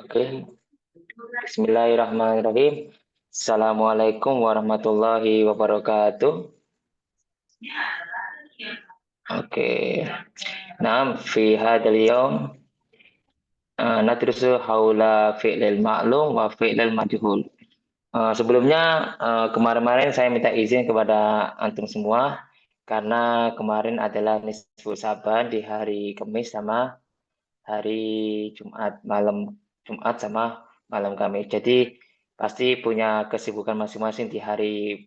Oke, Bismillahirrahmanirrahim. Assalamualaikum warahmatullahi wabarakatuh. Oke, nah, fi hadal yawm nadrusu haula fi'lil ma'lum wa fi'lil majhul. Sebelumnya kemarin-kemarin saya minta izin kepada antum semua karena kemarin adalah nisfu Saban di hari Kamis sama hari Jumat sama malam Kamis. Jadi pasti punya kesibukan masing-masing di hari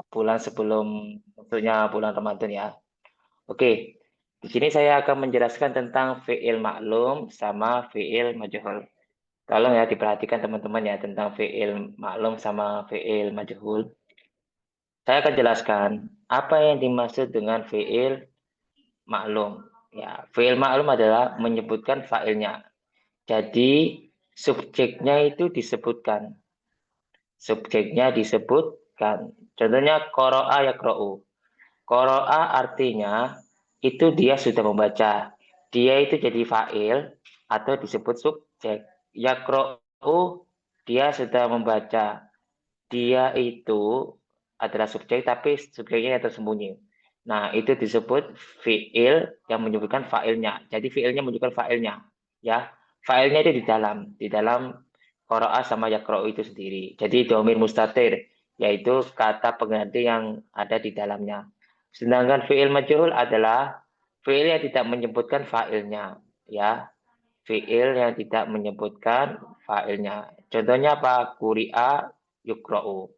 bulan sebelum tentunya bulan Ramadan ya. Oke, di sini saya akan menjelaskan tentang fi'il maklum sama fi'il majhul. Tolong ya diperhatikan teman-teman ya tentang fi'il maklum sama fi'il majhul. Saya akan jelaskan apa yang dimaksud dengan fi'il maklum. Ya, fi'il maklum adalah menyebutkan fa'ilnya. Jadi subjeknya itu disebutkan. Subjeknya disebutkan. Contohnya qara'a yaqra'u. Qara'a artinya itu dia sudah membaca. Dia itu jadi fa'il atau disebut subjek. Yaqra'u dia sudah membaca. Dia itu adalah subjek tapi subjeknya yang tersembunyi. Nah, itu disebut fi'il yang menyebutkan fa'ilnya. Jadi fi'ilnya menunjukkan fa'ilnya, ya. Fa'ilnya itu di dalam qara'a sama yaqra'u itu sendiri. Jadi dhamir mustatir, yaitu kata pengganti yang ada di dalamnya. Sedangkan fi'il majhul adalah fi'il yang tidak menyebutkan fa'ilnya, ya. Fi'il yang tidak menyebutkan fa'ilnya. Contohnya apa? Quri'a yukra'u.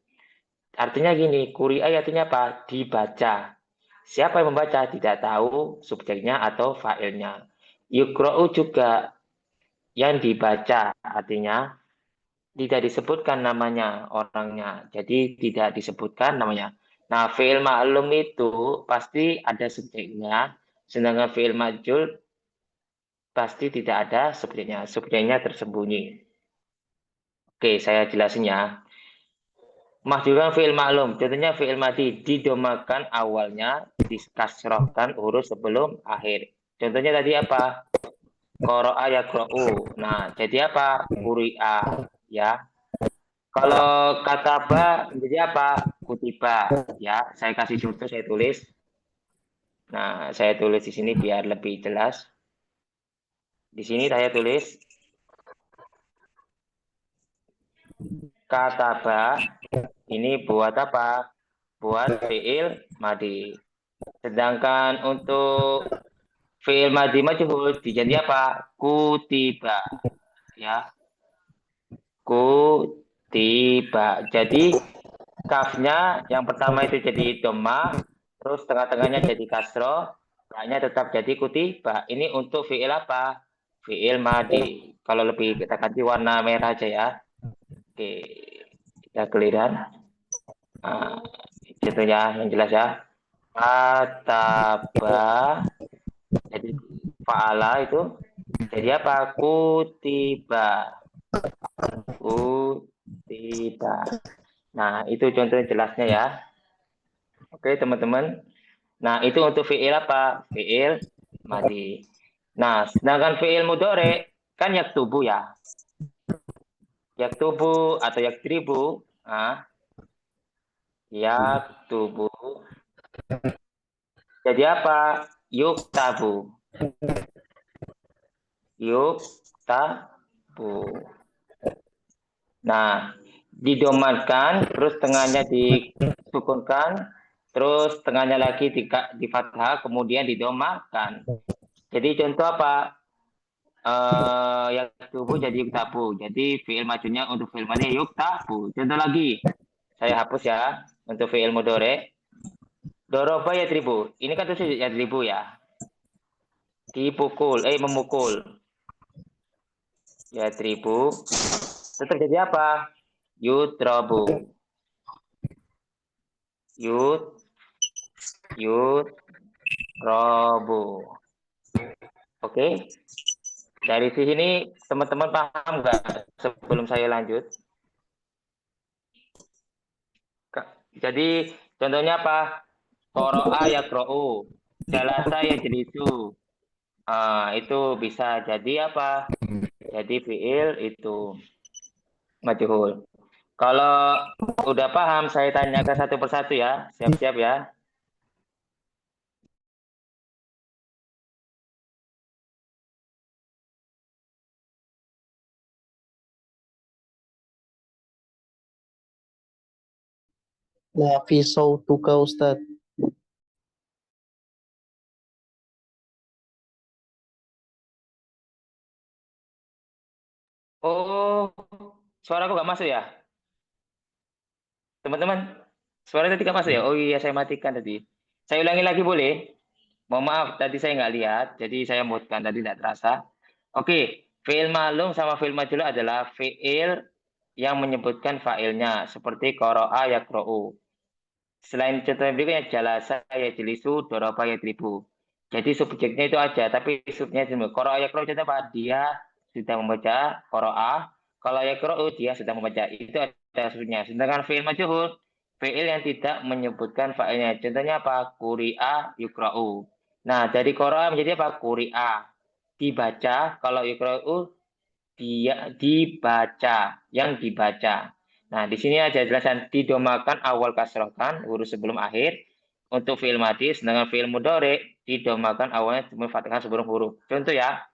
Artinya gini, quri'a artinya apa? Dibaca. Siapa yang membaca? Tidak tahu subjeknya atau fa'ilnya. Yukra'u juga yang dibaca, artinya tidak disebutkan namanya orangnya. Jadi tidak disebutkan namanya. Nah, fi'il ma'lum itu pasti ada subjeknya, sedangkan fi'il majhul pasti tidak ada subjeknya. Subjeknya tersembunyi. Oke, saya jelasin ya. Mahjuran fi'il maklum. Contohnya fi'il madi didomakan awalnya dikasrohkan huruf sebelum akhir. Contohnya tadi apa? Qara'a yaqra'u. Nah, jadi apa? Quri'a, ya. Kalau kataba menjadi apa? Kutiba, ya. Saya kasih contoh, saya tulis. Nah, saya tulis di sini biar lebih jelas. Di sini saya tulis kataba. Ini buat apa? Buat fi'il madi. Sedangkan untuk fi'il madi majhul dijadi apa? Kutiba, ya. Kutiba. Jadi kafnya yang pertama itu jadi dhamma, terus tengah-tengahnya jadi kasroh, haknya tetap jadi kutiba. Ini untuk fi'il apa? Fi'il madi. Kalau lebih kita ganti warna merah aja ya. Oke, kita keliran. Nah, itu ya yang jelas ya. Kataba. Jadi fa'ala itu jadi apa? Kutiba. Kutiba. Nah, itu contoh jelasnya ya. Oke, teman-teman. Nah, itu untuk fi'il apa? Fi'il madi. Nah, sedangkan fi'il mudhari kan yaktubu ya. Yaktubu atau yaktribu. Nah, yaktubu. Jadi apa? Yuktabu. Yuktabu. Nah, didomatkan, terus tengahnya disukunkan, terus tengahnya lagi di fathah, kemudian didomakan. Jadi contoh apa? Yang tubuh jadi yuktabu. Jadi fi'il majunya untuk fi'il madi yuktabu. Contoh lagi, saya hapus ya untuk fi'il mudhari. Doroba ya tribu. Ini kan tuh ya tribu ya. Dipukul, memukul. Ya tribu. Tetap jadi apa? Yutrabu. Yutrabu. Oke. Dari sini teman-teman paham nggak sebelum saya lanjut? Jadi contohnya apa? Qara'a yaqra'u. Jalasa yajlisu. Itu bisa jadi apa? Jadi fiil itu majhul. Kalau udah paham, saya tanyakan satu persatu ya. Siap-siap ya. La fi sautuka Ustaz. Oh, suaraku nggak masuk ya? Teman-teman, suara tadi nggak masuk ya? Oh iya, saya matikan tadi. Saya ulangi lagi boleh? Mohon maaf, tadi saya nggak lihat, jadi saya mutkan tadi tidak terasa. Oke, fiil ma'lum sama fiil majhul adalah fiil yang menyebutkan fa'ilnya, seperti qara'a yaqra'u. Selain contoh yang berikutnya, jalasa yajlisu, daraba yadribu. Jadi subjeknya itu aja, tapi subnya itu qara'a yaqra'u contoh apa? Dia sudah membaca qara'a. Kalau yaqra'u dia sudah membaca. Itu ada subnya. Sedangkan fiil majhul, fiil yang tidak menyebutkan fa'ilnya. Contohnya apa? Quri'a yuqra'u. Nah, dari qara'a menjadi apa? Quri'a. Dibaca, kalau yuqra'u dia dibaca, yang dibaca. Nah, di sini ada jelasan didomakan awal kasrohkan huruf sebelum akhir untuk fiil madhi, sedangkan fiil mudhari didomakan awalnya sebelum fathah sebelum huruf. Contoh ya,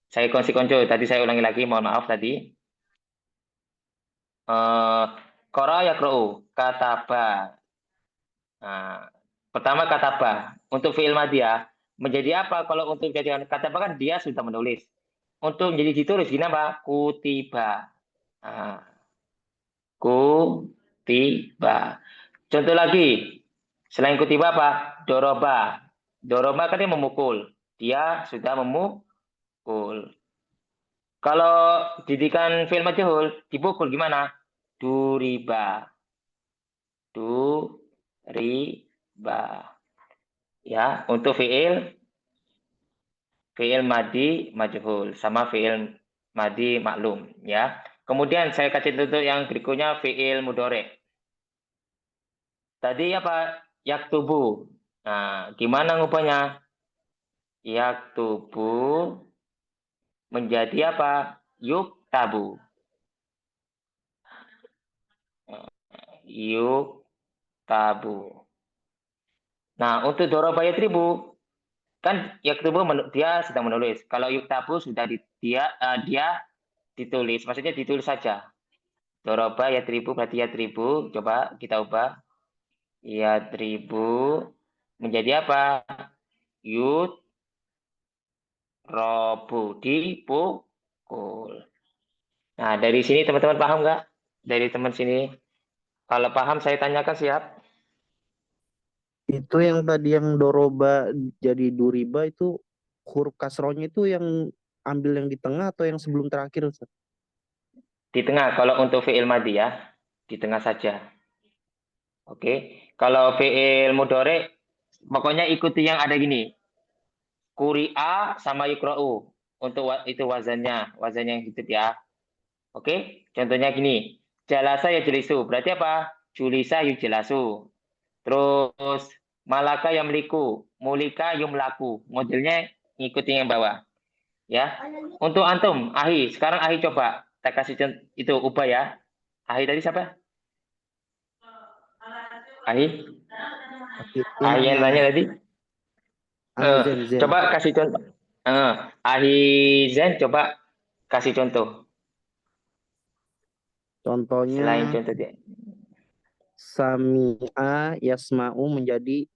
saya konco tadi saya ulangi lagi, mohon maaf tadi. Qara yaqra'u, kataba. Nah, pertama kataba untuk fiil madhi ya. Menjadi apa kalau untuk jadi kataba kan dia sudah menulis. Untuk menjadi ditulis gini apa? Kutiba. Nah, kutiba. Contoh lagi, selain kutiba apa? Doroba. Doroba kan dia memukul. Dia sudah memukul. Kalau didikan fi'il majhul, dipukul gimana? Duriba. Duriba. Ya, untuk fi'il madi majhul sama fi'il madi maklum ya. Kemudian saya kasih contoh yang berikutnya fi'il mudhari. Tadi apa? Yaktubu. Nah, gimana ngubahnya? Yaktubu menjadi apa? Yuktabu. Yuktabu. Nah, untuk dorobaya tribu kan yaktubu dia sedang menulis. Kalau yuktabu sudah dia ditulis, maksudnya ditulis saja. Doroba ya tribu berarti ya tribu. Coba kita ubah. Ya tribu menjadi apa? Yut robu dipukul. Nah, dari sini teman-teman paham nggak? Dari teman sini. Kalau paham saya tanyakan siap. Itu yang tadi yang doroba jadi duriba itu huruf kasrohnya itu yang ambil yang di tengah atau yang sebelum terakhir Ustaz? Di tengah, kalau untuk fi'il madhi ya. Di tengah saja. Oke. Kalau fi'il mudhari, pokoknya ikuti yang ada gini. Kuri'a sama yukra'u. Untuk itu wazannya. Wazannya yang hidup ya. Oke. Contohnya gini. Jalasa ya jelisu. Berarti apa? Julisa yujelasu. Terus malaka yamliku, mulika yumlaku. Modelnya ngikutin yang bawah. Ya. Untuk antum, Ahi, sekarang Ahi coba. Kita kasih itu ubah ya. Ahi tadi siapa? Ahi? Ahi Ini yang tanya tadi. Zen. Coba kasih contoh. Ahi Zen coba kasih contoh. Contohnya Selain contoh dia. sami'a yasma'u menjadi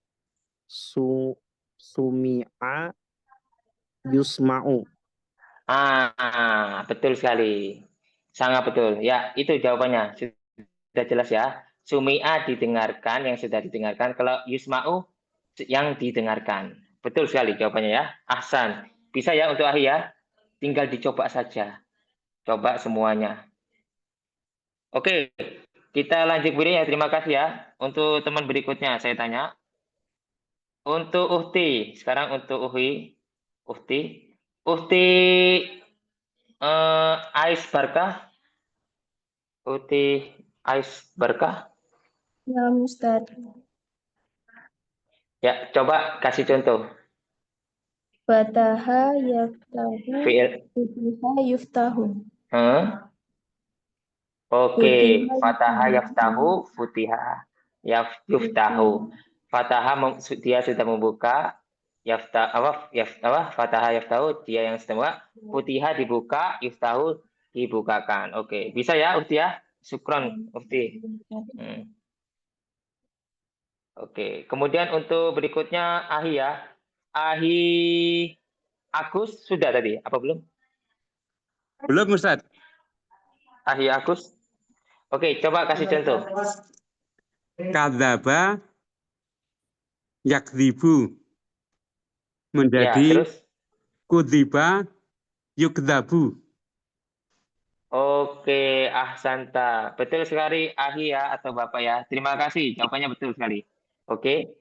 sumi'a yusma'u. Betul sekali. Sangat betul. Ya, itu jawabannya. Sudah jelas ya. Sumi'a didengarkan, yang sudah didengarkan. Kalau Yusma'u, yang didengarkan. Betul sekali jawabannya ya. Ahsan. Bisa ya untuk Ahi ya. Tinggal dicoba saja. Coba semuanya. Oke, kita lanjut berikutnya. Terima kasih ya. Untuk teman berikutnya, saya tanya. Untuk Uhti. Sekarang untuk Uhti. Uhti Ais Barkah. Uhti Ais Barkah. Ya, Ustaz. Ya, coba kasih contoh. Fataha yaftahu, Fiil. futiha yuftahu. Hah? Oke, Futiha fataha yuftahu. yaftahu, futiha yuftahu. Fataha dia sudah membuka, fataha yaftahu dia yang sudah membuka, futiha dibuka, yuftahu dibukakan. Oke, bisa ya Ufti ya? Syukron Ufti. Oke, kemudian untuk berikutnya Ahi ya. Ahi Agus sudah tadi, apa belum? Belum, Ustaz. Ahi Agus. Oke, coba kasih contoh. Kadzaba yakdzibu Ya, menjadi terus? kudziba yukdzabu. Oke, Ahsanta. Betul sekali Ahi ya atau Bapak ya. Terima kasih, jawabannya betul sekali. Oke.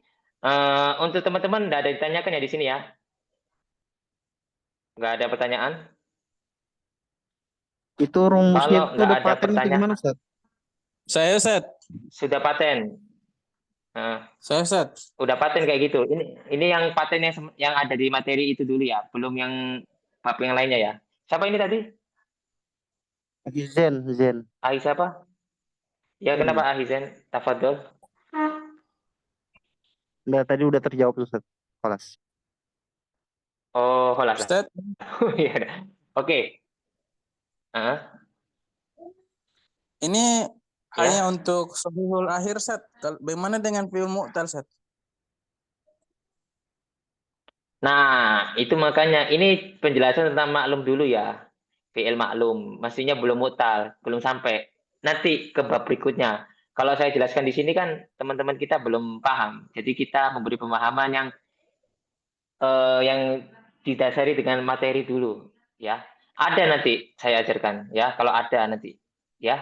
Untuk teman-teman, tidak ada ditanyakan ya di sini ya? Nggak ada pertanyaan? Itu rumusnya Kalau itu nggak udah ada paten itu pertanyaan, gimana, Ustaz? Saya set. sudah paten. Nah, Saya set. udah paten kayak gitu. Ini yang paten yang ada di materi itu dulu ya, belum yang bab yang lainnya ya. Siapa ini tadi? Zen. Ahi siapa? Ya, kenapa Ahi Zen? Tafadol. Nggak, tadi udah terjawab, Ustaz. Kelas. Oh, holas lah. Ustaz, Ya udah. Oke. ini Ya. hanya untuk sahihul akhir set. Bagaimana dengan fi'il mu'tal set? Nah, itu makanya ini penjelasan tentang maklum dulu ya. Fi'il maklum, mestinya belum mutal, belum sampai. Nanti ke bab berikutnya. Kalau saya jelaskan di sini kan teman-teman kita belum paham. Jadi kita memberi pemahaman yang didasari dengan materi dulu, ya. Ada nanti saya ajarkan, ya. Kalau ada nanti, ya.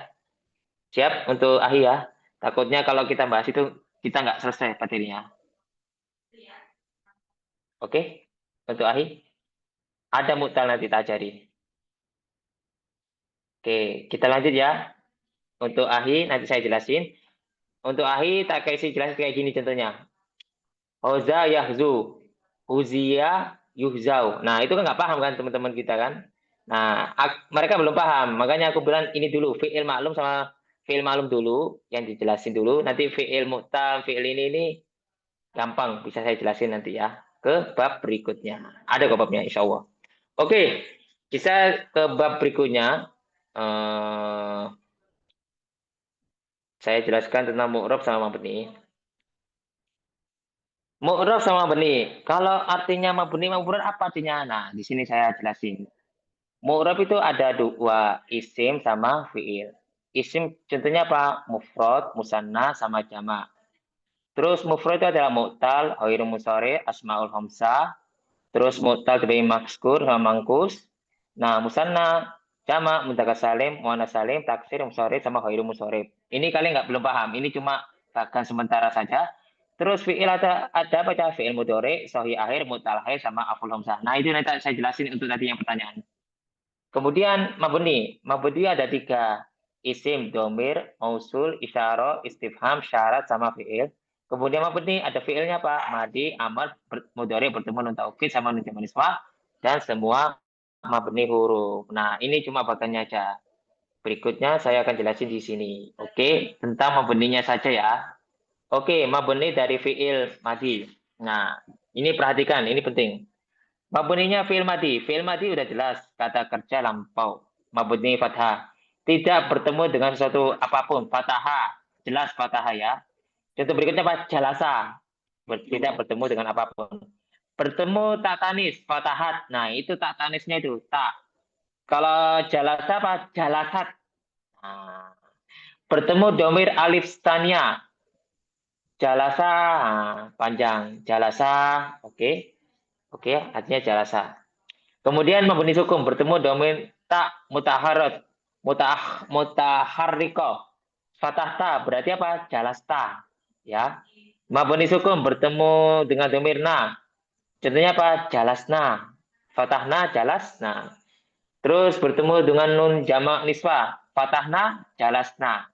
Siap untuk Ahi ya. Takutnya kalau kita bahas itu kita nggak selesai materinya. Oke? Untuk Ahi. Ada mutal nanti tak ajari. Oke, kita lanjut ya. Untuk Ahi, nanti saya jelasin. Untuk Ahi, tak kasih jelas kayak gini contohnya. Hoza yahzu. Huzia yuhzau. Nah, itu kan nggak paham kan teman-teman kita kan. Nah, mereka belum paham. Makanya aku bilang ini dulu. Fi'il maklum sama fi'il maklum dulu. Yang dijelasin dulu. Nanti fi'il mu'tal, fi'il ini gampang. Bisa saya jelasin nanti ya. Ke bab berikutnya. Ada ke babnya insya Allah. Oke, bisa ke bab berikutnya. Saya jelaskan tentang mu'rab sama mabni. Mu'rab sama mabni. Kalau artinya mabni mabni apa artinya? Nah, di sini saya jelasin. Mu'rab itu ada dua, isim sama fi'il. Isim contohnya apa? Mufrad, musanna, sama jama'. Terus mufrad itu adalah mu'tal, ghairu musharih, asmaul khamsah. Terus mu'tal sebagai makskur sama mangkus. Nah, musanna, jama, mudzakkar salim, muannas salim, taksir, musharif sama ghairu musharif. Ini kalian nggak belum paham. Ini cuma bagian sementara saja. Terus fi'il ada baca fi'il mudhari, sahih akhir, mu'tal akhir sama aful hamzah. Nah, itu nanti saya jelasin untuk tadi yang pertanyaan. Kemudian mabni. Mabni ada tiga. Isim, domir, mausul, isyarah, istifham, syarat sama fi'il. Kemudian mabni ada fi'ilnya Pak. Madi, amar, mudhari bertemu nun taukid sama nun jamak nisbah dan semua mabni huruf. Nah, ini cuma bagiannya aja. Berikutnya saya akan jelasin di sini. Oke, tentang mabninya saja ya. Oke, mabni dari fi'il madi. Nah, ini perhatikan, ini penting. Mabninya fi'il madi. Fi'il madi udah jelas, kata kerja lampau. Mabni fathah. Tidak bertemu dengan sesuatu apapun. Fathah. Jelas fathah ya. Contoh berikutnya apa? Jalasa. Tidak bertemu dengan apapun. Bertemu tak tanis, fatahat. Nah, itu tak tanisnya itu, tak. Kalau jalasa apa? Jalasat. Nah, bertemu domir alif stania. Jalasa, nah, panjang. Jalasa, oke. Oke, artinya jalasa. Kemudian mabni sukum bertemu domir tak mutaharat, mutaharriko. Fathah ta berarti apa? Jalasta. Ya. Mabni sukum bertemu dengan domir na. Contohnya apa? Jalasna. Fathahna jalasna. Terus bertemu dengan nun jamak niswa. Fathahna jalasna.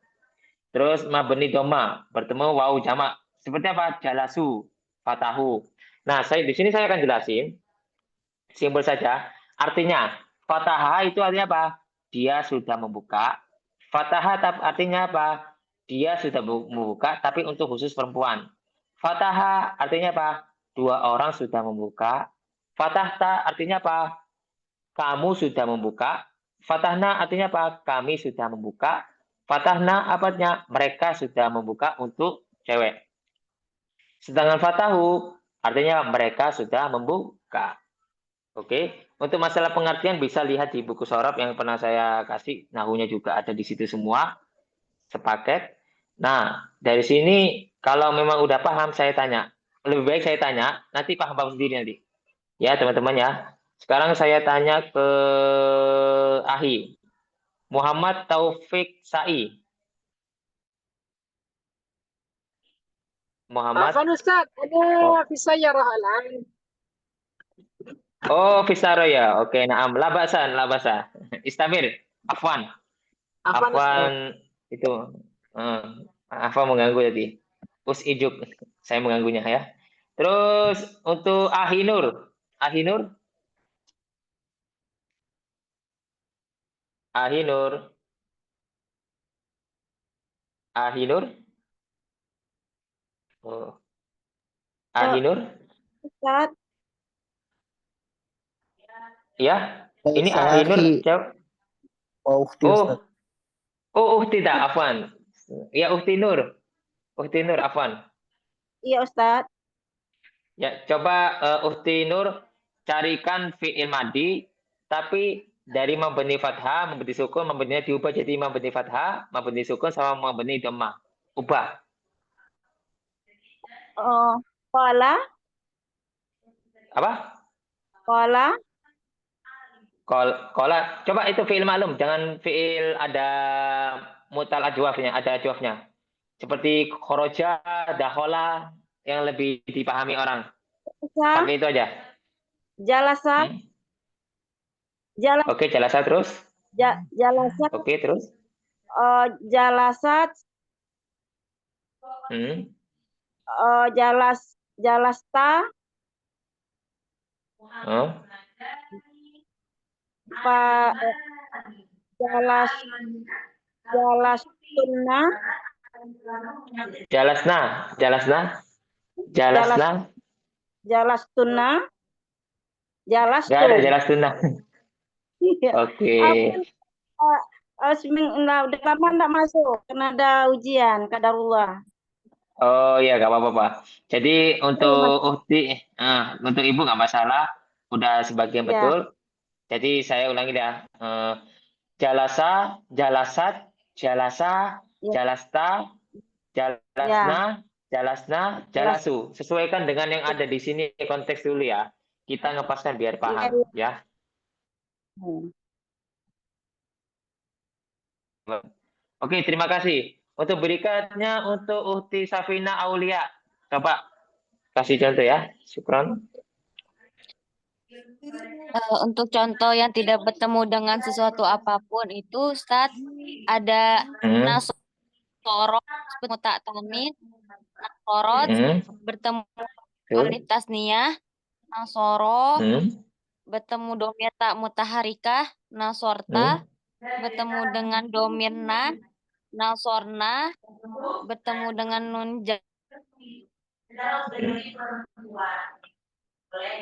Terus mabni doma bertemu waw jamak. Seperti apa? Jalasu. fatahu. Nah, di sini saya akan jelasin simpel saja. Artinya, fataha itu artinya apa? Dia sudah membuka. Fataha artinya apa? Dia sudah membuka, tapi untuk khusus perempuan. Fataha artinya apa? Dua orang sudah membuka. Fatahta artinya apa? Kamu sudah membuka. Fatahna artinya apa? Kami sudah membuka. Fatahna apanya? Mereka sudah membuka untuk cewek. Sedangkan fatahu artinya mereka sudah membuka. Oke, untuk masalah pengertian bisa lihat di buku sorab yang pernah saya kasih. Nahunya juga ada di situ semua, sepaket. Nah, dari sini kalau memang udah paham, saya tanya. Lebih baik saya tanya, nanti paham sendiri nanti. Ya, teman-teman ya. Sekarang saya tanya ke Ahi. Muhammad Taufik Sai. Muhammad. Afan Ustaz, ada Fisaya Rahalan. Oh, Fisaro ya. Oke, naam. Labasan, labasa. Istamir. Afwan. Afan Ustaz. Afwan itu. Afwan mengganggu tadi. Ijuk. Saya mengganggunya ya. Terus untuk Ahinur. Ahinur. Ahinur. Ahinur. Oh. Ahinur. Ustaz. Ya. Ini Saya Ahinur. Ahi. Jawab. Oh, Ustaz. Tidak, Afwan. Ya, Uhti Nur. Uhti Nur, Afwan. Iya Ustaz. Ya, coba Uhti Nur carikan fi'il madi, tapi dari mabni fathah, mabni sukun, mabninya diubah jadi mabni fathah, mabni sukun sama mabni dhammah. Ubah. Oh, Kola. Apa? Kola. Kola. Coba itu fi'il maklum, jangan fi'il ada mutal ajwafnya, ada ajwafnya. Seperti khoroja, dahola, yang lebih dipahami orang. Ustaz. Pakai itu aja. Jalasat. Oke, jalasat terus. Jalasat. Oke, terus. Jalasat. Jalasta. Jalastunna. Jalastunna. Gak ada jalastuna. Oke. Udah lama enggak masuk karena ada ujian kadarullah. Oh iya, gak apa-apa, Pak. Jadi untuk Uhti, untuk Ibu nggak masalah, udah sebagian Ya. betul. Jadi saya ulangi ya. Jalasa, jalasat, jalasa, Ya. jalasta, jalasna, jalasna, jalasu. Sesuaikan dengan yang ada di sini konteks dulu ya. Kita ngepaskan biar paham ya. Oke, terima kasih. Untuk berikutnya untuk Uhti Safina Aulia. Coba kasih contoh ya. Syukron. Untuk contoh yang tidak bertemu dengan sesuatu apapun itu, Ustadz, ada nasoro mutak tanis, nasorot bertemu alif tasniyah, nasoro bertemu domir tak mutaharikah, nasorta bertemu dengan domir na, nasorna bertemu dengan nun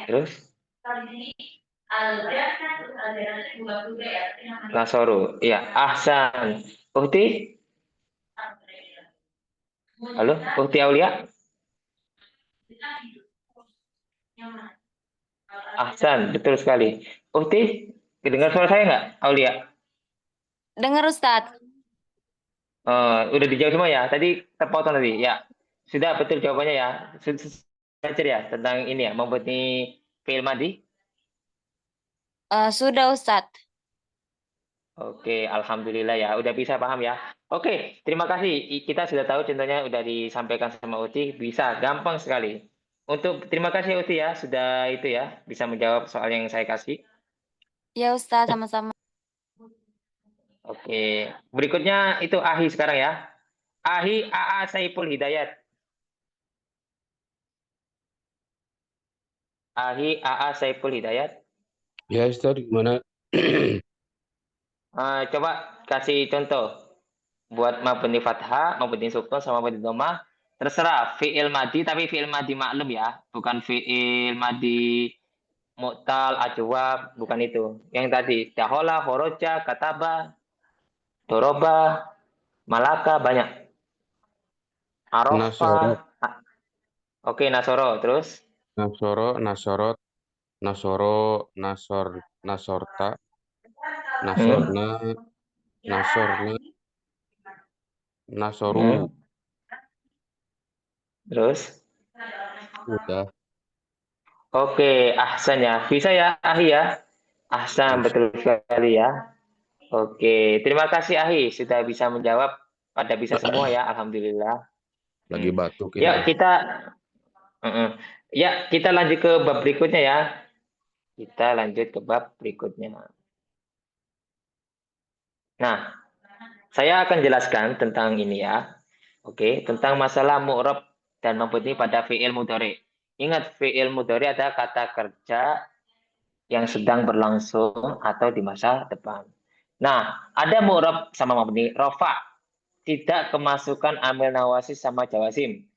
terus Nasoru, iya. Ahsan. Uhti? Halo, Uhti Aulia? Ahsan, betul sekali. Uhti, dengar suara saya nggak, Aulia? Dengar Ustadz. Udah dijawab semua ya? Tadi terpotong tadi, ya. Sudah betul jawabannya ya. Sudah belajar ya tentang ini ya, membuat fi'il madi? Sudah Ustadz. Oke, alhamdulillah ya, udah bisa paham ya. Oke, terima kasih. Kita sudah tahu contohnya udah disampaikan sama Uti, bisa gampang sekali. Terima kasih Uti ya, sudah itu ya, bisa menjawab soal yang saya kasih. Ya Ustadz, sama-sama. Oke, berikutnya itu Ahi sekarang ya. Ahi AA Saiful Hidayat. Ahi AA Saiful Hidayat. Ya Ustaz, gimana? Coba kasih contoh buat mabni fathah, mabni sukun sama mabni dhammah. Terserah fi'il madi tapi fi'il madi maklum ya, bukan fi'il madi mu'tal, ajwab, bukan itu. Yang tadi dahola, horoja, kataba, doroba, malaka banyak. Nasoro, Arafah. Oke, nasoro terus. Nasoro, Nasorot, Nasoro, Nasorta, Nasorna, Nasorna, Nasoru. Terus. Udah. Oke, ahsan ya. Bisa ya, Ahi ya. Ahsan, betul sekali ya. Oke, terima kasih Ahi sudah bisa menjawab pada bisa semua ya, alhamdulillah. Lagi batuk Ya, ini. kita lanjut ke bab berikutnya ya. Kita lanjut ke bab berikutnya. Nah, saya akan jelaskan tentang ini ya. Oke, tentang masalah mu'rab dan mabni pada fi'il mudhari. Ingat, fi'il mudhari adalah kata kerja yang sedang berlangsung atau di masa depan. Nah, ada mu'rab sama mabni, rofa, tidak kemasukan amil nawasi sama jawasim.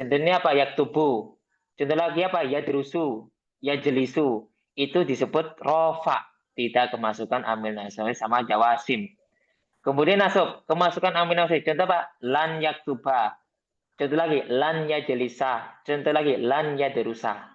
Contohnya apa? Yaktubu. Contoh lagi apa? Yadrusu, yajlisu. Itu disebut rofa, tidak kemasukan amil nawasi sama jawasim. Kemudian nasab, kemasukan amil nawasi. Contoh apa? Lan yaktuba. Contoh lagi, lan yajlisa. Contoh lagi, lan yadrusa.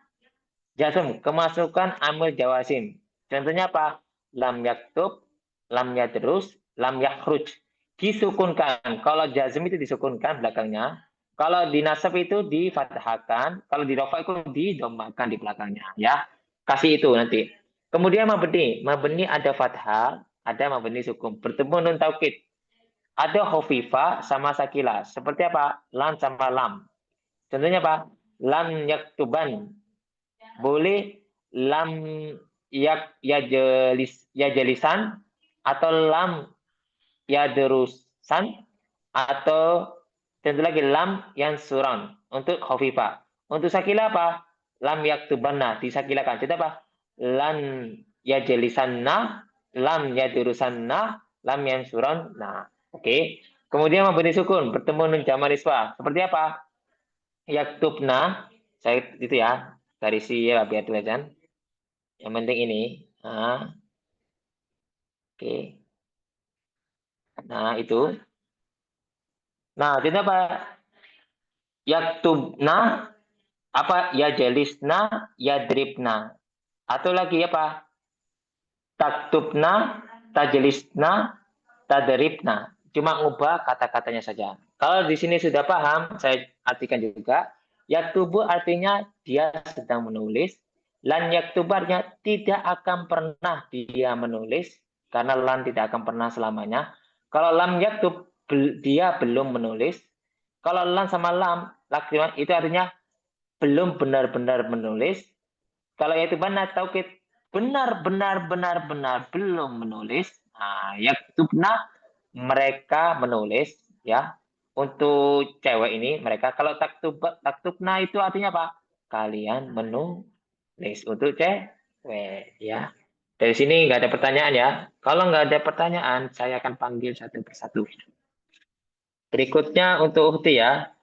Jasum, kemasukan amil jawasim. Contohnya apa? Lam yaktub, lam yadrus, lam yakhruj. Disukunkan. Kalau jazm itu disukunkan belakangnya. Kalau di nasab itu difathahkan. Kalau di rofa itu didombakan di belakangnya. Ya, kasih itu nanti. Kemudian mabni. Mabni ada fathah, ada mabni sukun. Bertemu nun taukid. Ada khofifa sama sakila. Seperti apa? Lam sama lam. Contohnya apa? Lam yaktuban. Boleh lam ya jelisan atau lam ya derusan atau tentu lagi lam yang suran untuk khafifah. Untuk sakila apa? Lam yaktubanna disakilakan. Jadi apa? Lan ya jelisanna, lam ya derusanna, lam yang suran. Nah, oke. Kemudian mabni sukun bertemu nun jamak nisbah. Seperti apa? Yaktubna, saya itu ya, garis ya biar tulisan. Yang penting ini. Nah, oke. Nah, itu. Nah, jadi apa? Yaktubna, apa? Ya jelisna, ya dribna. Atau lagi apa? Taktubna, tajelisna, tadribna. Cuma ngubah kata-katanya saja. Kalau di sini sudah paham, saya artikan juga. Yaktubu artinya dia sedang menulis. Lan yaktubarnya tidak akan pernah dia menulis. Karena lan tidak akan pernah selamanya. Kalau lam yaktub, dia belum menulis. Kalau lan sama lam, itu artinya belum benar-benar menulis. Kalau yaitu benar taukid, benar belum menulis. Nah, yaktubna, mereka menulis ya. Untuk cewek ini mereka, kalau taktubna itu artinya apa? Kalian menulis. Untuk cewek ya. Dari sini nggak ada pertanyaan ya. Kalau nggak ada pertanyaan, saya akan panggil satu persatu. Berikutnya untuk Uhti ya.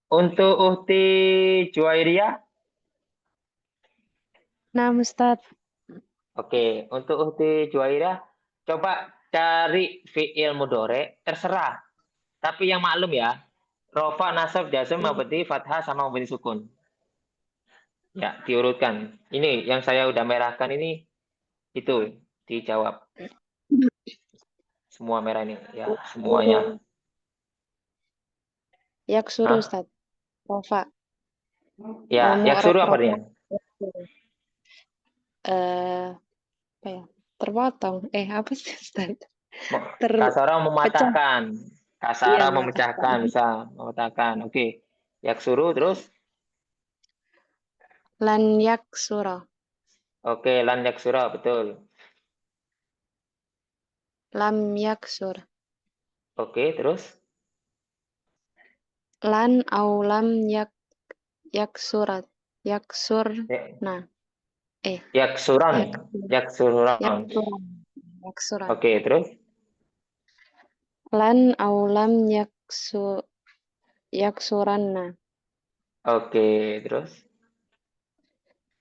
Untuk Uhti Juwairia. Nah, Ustaz. Oke, untuk Uhti Juwairah, coba cari fi'il mudhari, terserah. Tapi yang maklum ya, rofa, nasab, jazm, mabni, fathah, sama mabni sukun. Ya, diurutkan. Ini yang saya udah merahkan ini, itu dijawab. Semua merah ini, ya semuanya. Yaksuru, Hah? Ustaz. Rofa. Ya, yaksuru apa dia? Apa ya? Terpotong. Apa sih, Ustaz? Kasara mematahkan. Kasara Iya, memecahkan, bisa mematahkan. Oke. Yaksuru terus? Lan yaksura. Oke, lan yaksura, betul. Lam yaksur. Oke, terus? Lan au lam yaksurat. yaksurna. Yaksuran. Yaksuran. Yaksuran. Oke, terus? Lan aulam yaksuranna. Oke, terus?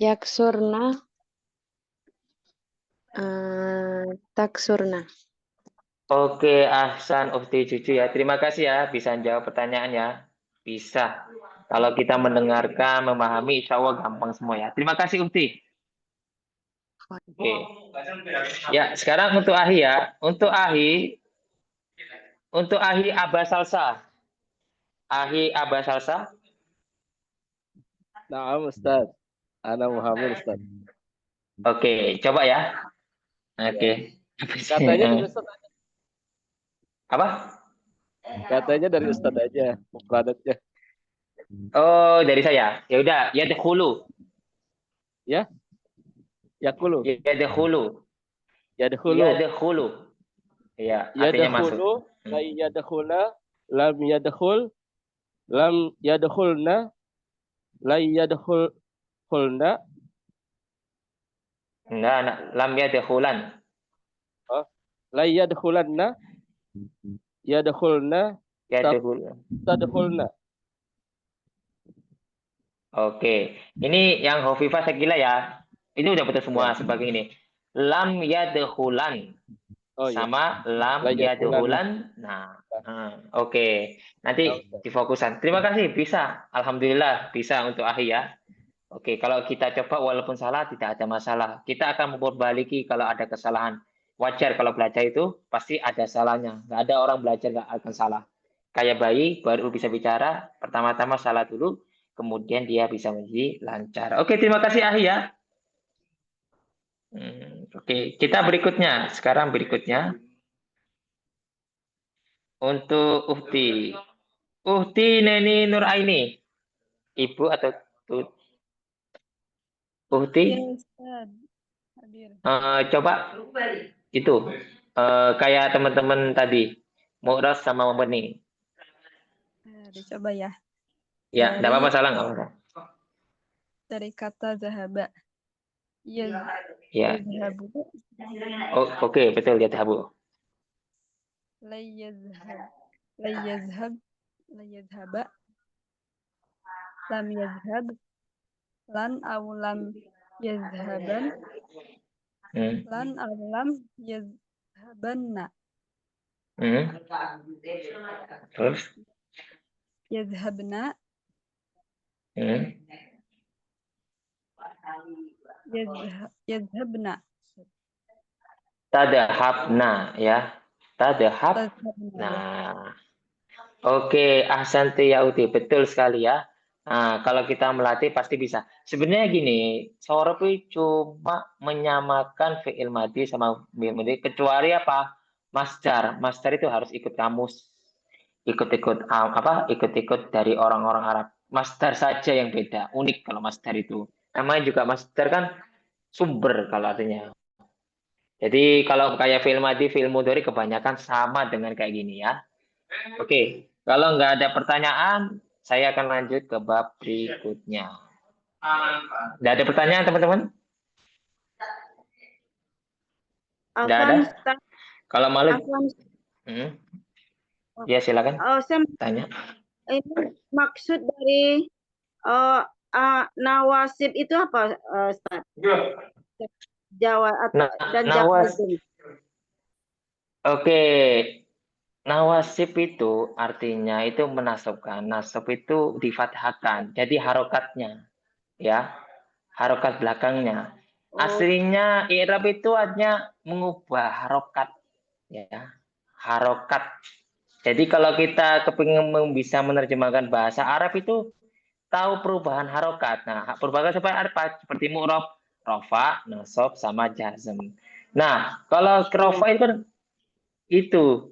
Yaksurna taksurna. Oke, Ahsan Ufti Cucu ya. Terima kasih ya bisa jawab pertanyaan ya. Bisa. Kalau kita mendengarkan, memahami, insya Allah gampang semua ya. Terima kasih Ufti. Oke. Ya, sekarang untuk Ahi ya. Untuk Ahi Aba Salsa. Ahi Aba Salsa. Nah, Ustaz. Ana Muhammad, Ustaz. Oke, coba ya. Oke. Katanya dari Ustaz aja. Apa? Katanya dari Ustaz aja. Mufradatnya. Oh, dari saya. Ya udah, yadkhulu. Ya. Yakulu. Yadkhulu. Yadkhulu. Yadkhulu. Iya, artinya masuk. Yadkhulu. La yadkhula. Lam yadkhul. Lam yadkhulna. La yadkhulna. Enggak, lam yadkhulan. Oh. La yadkhulanna. Yadkhulna. Yadkhul. Tadkhulna. Oke, ini yang Hovifah Sekila ya. Ini udah betul semua sebagai ini. Lam yadkhulan. Oh, iya. Sama lam yadkhulan. Nah, oke. Nanti difokusan. Terima kasih, bisa. Alhamdulillah, bisa untuk Ahi ya. Oke, kalau kita coba walaupun salah tidak ada masalah. Kita akan memperbaiki kalau ada kesalahan. Wajar kalau belajar itu pasti ada salahnya. Nggak ada orang belajar nggak akan salah. Kayak bayi baru bisa bicara, pertama-tama salah dulu, kemudian dia bisa menjadi lancar. Oke, terima kasih Ahi ya. Oke, kita berikutnya. Sekarang berikutnya. Untuk Uhti. Uhti Neni Nuraini. Ibu atau Uhti? Coba itu. Kayak teman-teman tadi. Mu'ras sama Membeni. Dicoba ya. Ya, tidak apa-apa salah nggak apa-apa. Dari kata zahaba. Ya. Yazhabu. Oh, oke, betul ya Tabu. La yazhaba. Lam yazhab. Lan aw lam yazhaban. Lan aw lam yazhabanna. Terus? Yazhabna. Yazhabna. Tadhabna ya. Nah. Oke, ahsanti ya Uti, betul sekali ya. Nah, kalau kita melatih pasti bisa. Sebenarnya gini, sorof cuma menyamakan fi'il madhi sama fi'il mudhari kecuali apa? Masdar. Masdar itu harus ikut kamus. Ikut-ikut dari orang-orang Arab. Masdar saja yang beda, unik kalau masdar itu. Namanya juga masdar kan sumber kalau artinya. Jadi kalau kayak fi'il madhi, fi'il mudhari kebanyakan sama dengan kayak gini ya. Oke, kalau nggak ada pertanyaan, saya akan lanjut ke bab berikutnya. Nggak ada pertanyaan teman-teman? Nggak ada? Kalau malu, ya silakan. Tanya. Ini maksud dari nawasib itu apa, Ustaz? Jawa dan Jawazim. Oke, nawasib itu artinya itu menasabkan. Nasab itu difathahkan. Jadi harokatnya, ya, harokat belakangnya. Aslinya i'rab itu hanya mengubah harokat, ya, harokat. Jadi kalau kita kepingin bisa menerjemahkan bahasa Arab itu tahu perubahan harokat. Nah, perubahan seperti mu'rab, rofa, nasab, sama jazm. Nah, kalau rofa itu kan itu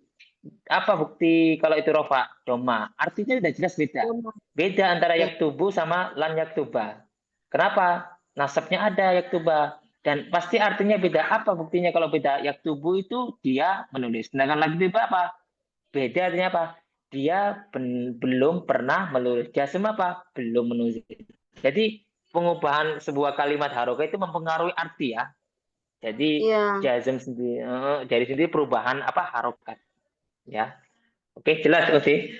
apa bukti kalau itu rofa? Doma. Artinya sudah jelas beda. Beda antara yaktubu sama lan yaktuba. Kenapa? Nasabnya ada yaktuba. Dan pasti artinya beda. Apa buktinya kalau beda? Yaktubu itu dia menulis. Sedangkan yaktuba apa? Beda artinya apa? Dia belum pernah menulis. Jazm apa? Belum menulis. Jadi pengubahan sebuah kalimat harokat itu mempengaruhi arti ya. Jadi Iya. jazm sendiri, dari sendiri perubahan apa harokat, ya. Oke, jelas Uti?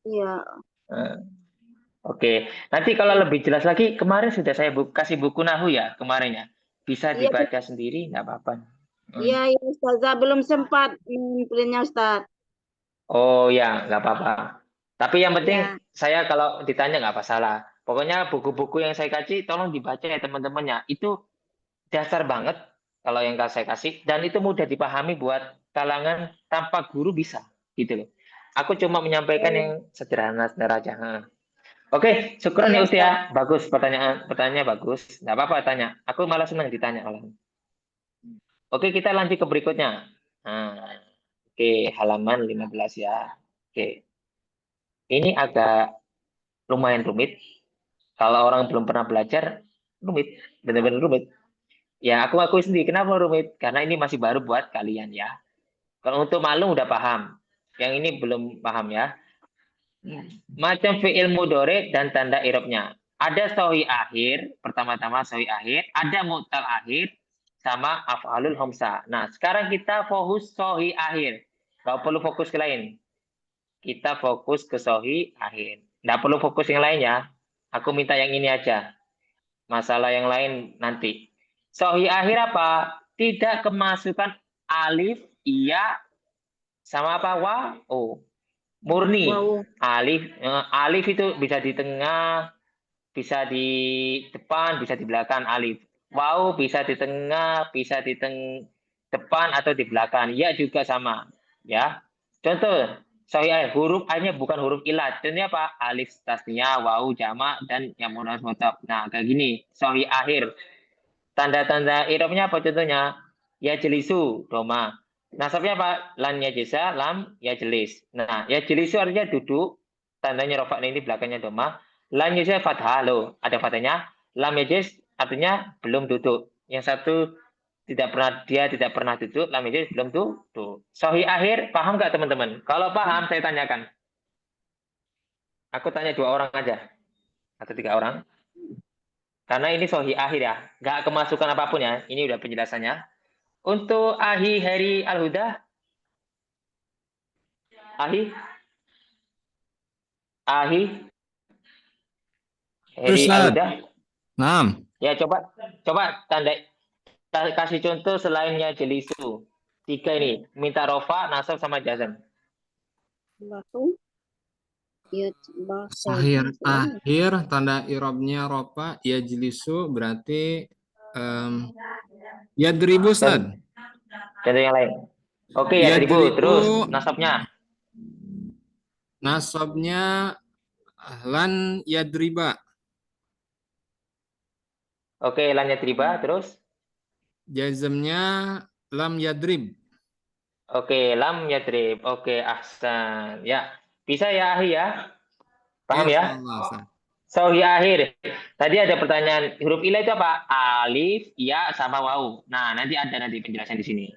Iya. Oke, nanti kalau lebih jelas lagi, kemarin sudah saya kasih buku Nahu ya kemarin ya. Bisa Iya, dibaca sendiri, nggak apa-apa. iya, iya, Ustazah belum sempat printnya Ustaz. Oh ya, nggak apa-apa. Tapi yang penting Ya. saya kalau ditanya nggak masalah. Pokoknya buku-buku yang saya kasih tolong dibaca ya teman-temannya. Itu dasar banget kalau yang saya kasih dan itu mudah dipahami buat kalangan tanpa guru bisa gitu loh. Aku cuma menyampaikan yang sederhana aja. Oke, syukuran ya Iya, Uti Ustaz. ya. Bagus pertanyaannya bagus. Nggak apa-apa tanya. Aku malah senang ditanya malah. Oke, kita lanjut ke berikutnya. Nah, oke, halaman 15 ya. Oke. Ini agak lumayan rumit. Kalau orang belum pernah belajar, rumit. Benar-benar rumit. Ya, aku akui sendiri. Kenapa rumit? Karena ini masih baru buat kalian ya. Kalau untuk maklum udah paham. Yang ini belum paham ya. Macam fi'il mudhari dan tanda i'rabnya. Ada sahih akhir, pertama-tama sahih akhir, ada mu'tal akhir, sama af'alul khamsah. Nah, sekarang kita fokus sahih akhir. Nggak perlu fokus ke lain. Kita fokus ke sahih akhir. Nggak perlu fokus yang lain ya. Aku minta yang ini aja. Masalah yang lain nanti. Sahih akhir apa? Tidak kemasukan alif, iya, sama apa? Wow. Murni. Wow. Alif itu bisa di tengah, bisa di depan, bisa di belakang alif. Wow bisa di tengah, bisa di depan atau di belakang. Ya juga sama. Ya. Contoh, sahih huruf A-nya bukan huruf ilat. Contohnya apa? Alif tasniah, wawu jamak dan yang munas mutab. Nah, kayak gini. Sahih akhir. Tanda-tanda i'rabnya apa contohnya? Ya jelisu, doma. Nasabnya apa? Lan yajisa, lam yajlis. Nah, ya jelisu artinya duduk. Tandanya rofa ini belakangnya doma. Lan yajisa fathah, loh. Ada fathahnya. Lam yajis artinya belum duduk. Yang satu dia tidak pernah duduk. Lam yajis belum duduk. Sahih akhir, paham nggak teman-teman? Kalau paham, saya tanyakan. Aku tanya 2 orang aja. Atau 3 orang. Karena ini sahih akhir ya. Nggak kemasukan apapun ya. Ini udah penjelasannya. Untuk Ahi Heri Al-Huda. Ahi Heri Al-Huda. Naam. Ya coba tanda kasih contoh selainnya jelisu. 3 ini. Minta rofa, nasab sama jazam. Akhir tanda i'rabnya rofa yajlisu berarti yadribu Ustaz. Contoh yang lain. Oke, yadribu. Terus nasabnya. Nasabnya lan yadriba. Oke, lan yadriba. Terus jazmnya lam yadrib. Oke, lam yadrib. Oke, ahsan. Ya, bisa ya Ahi ya? Paham ya? Sahih akhir. Tadi ada pertanyaan, huruf ilah itu apa? Alif, ya, sama wawu. Nah, nanti penjelasan di sini.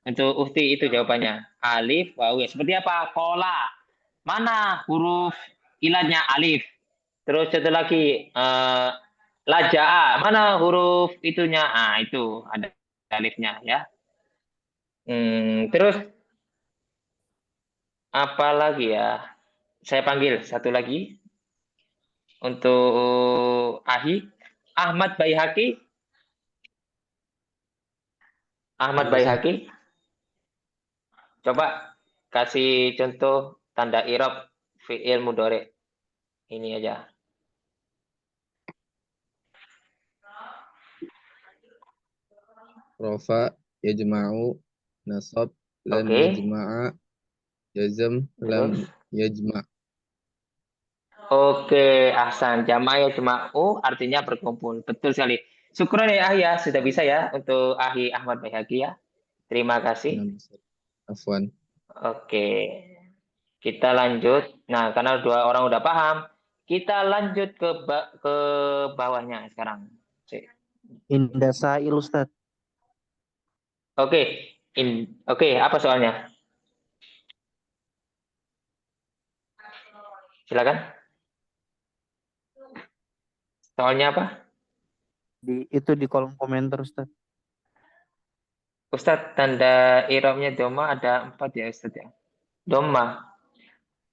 Untuk Ufti itu jawabannya. Alif, wawu. Seperti apa? Kola. Mana huruf ilahnya? Alif. Terus satu lagi, laja'a. Mana huruf itunya? Ah, itu ada alifnya ya. Terus apa lagi ya? Saya panggil satu lagi. Untuk Ahi, Ahmad Baihaqi. Coba kasih contoh tanda i'rab fi'il mudhari. Ini aja. Rofa, yajma'u, nasab, lam yajma'a, jazm, lam yajma'. Oke, ahsan. Jama' yajma'u artinya berkumpul. Betul sekali. Syukuran ya Ahi ya, sudah bisa ya untuk Ahi Ahmad Baihaqi ya. Terima kasih. Afwan. Oke. Kita lanjut. Nah, karena 2 orang udah paham, kita lanjut ke bawahnya sekarang. Indah Sa'il Ustaz. Oke. Oke, apa soalnya? Silakan. Soalnya apa? Itu di kolom komentar, Ustaz. Ustadz, tanda i'rabnya doma ada 4 ya Ustadz ya. Doma.